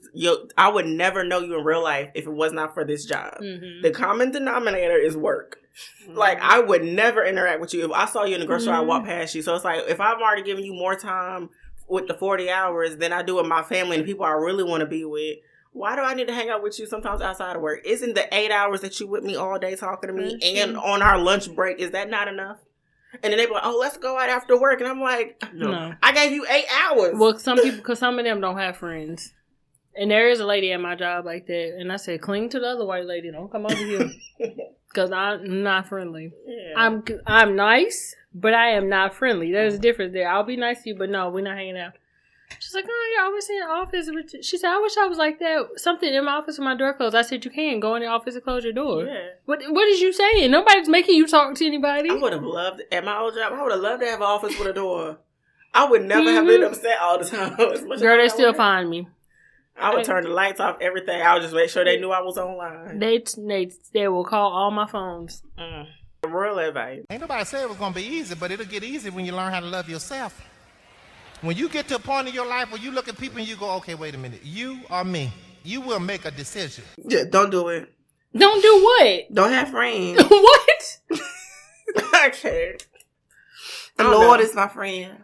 I would never know you in real life if it was not for this job. Mm-hmm. The common denominator is work. Mm-hmm. Like, I would never interact with you. If I saw you in the grocery store, I'd walk past you. So it's like, if I'm already giving you more time with the 40 hours than I do with my family and the people I really want to be with, why do I need to hang out with you sometimes outside of work? Isn't the 8 hours that you with me all day talking to me and on our lunch break, is that not enough? And then they be like, oh, let's go out after work. And I'm like, no. I gave you 8 hours. Well, because some of them don't have friends. And there is a lady at my job like that. And I said, cling to the other white lady. Don't come over here. Because I'm not friendly. Yeah. I'm nice, but I am not friendly. There's a difference there. I'll be nice to you, but no, we're not hanging out. She's like, oh, you're always in the office. She said, I wish I was like that. Something in my office with my door closed. I said, you can go in the office and close your door. Yeah. What is you saying? Nobody's making you talk to anybody. I would have loved, at my old job, I would have loved to have an office with a door. I would never have been upset all the time. Girl, they still find me. I would turn the lights off, everything. I would just make sure they knew I was online. They will call all my phones. Real advice. Ain't nobody say it was going to be easy, but it'll get easy when you learn how to love yourself. When you get to a point in your life where you look at people and you go, okay, wait a minute, you or me, you will make a decision. Yeah, don't do it. Don't do what? Don't have friends. What? I can't. The Lord is my friend,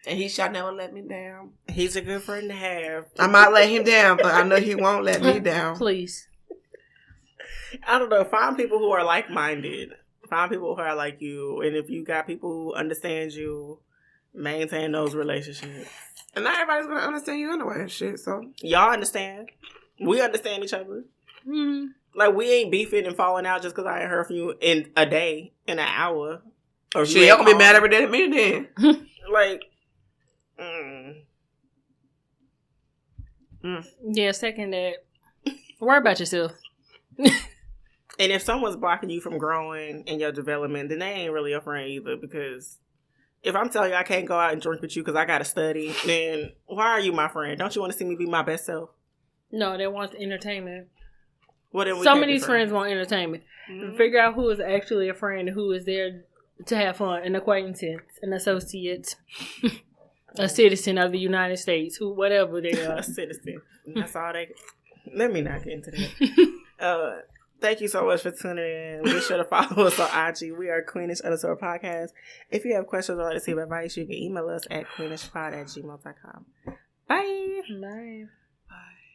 and he shall never let me down. He's a good friend to have. I might let him down, but I know he won't let me down. Please. I don't know. Find people who are like-minded. Find people who are like you. And if you got people who understand you, maintain those relationships. And not everybody's going to understand you anyway and shit, so. Y'all understand. We understand each other. Mm-hmm. Like, we ain't beefing and falling out just because I ain't heard from you in a day, in an hour. Or shit, y'all going to be mad every day at me then. Like, Yeah, second that. Worry about yourself. And if someone's blocking you from growing in your development, then they ain't really a friend either. Because if I'm telling you I can't go out and drink with you because I got to study, then why are you my friend? Don't you want to see me be my best self? No, they want entertainment. Well, some of these friends want entertainment. Mm-hmm. Figure out who is actually a friend and who is there to have fun. An acquaintance, an associate, a citizen of the United States, whatever they are. A citizen. That's all they... Let me not get into that. Thank you so much for tuning in. Be sure to follow us on IG. We are Queenish_podcast. If you have questions or like to receive advice, you can email us at queenishpod@gmail.com. Bye. Bye. Bye.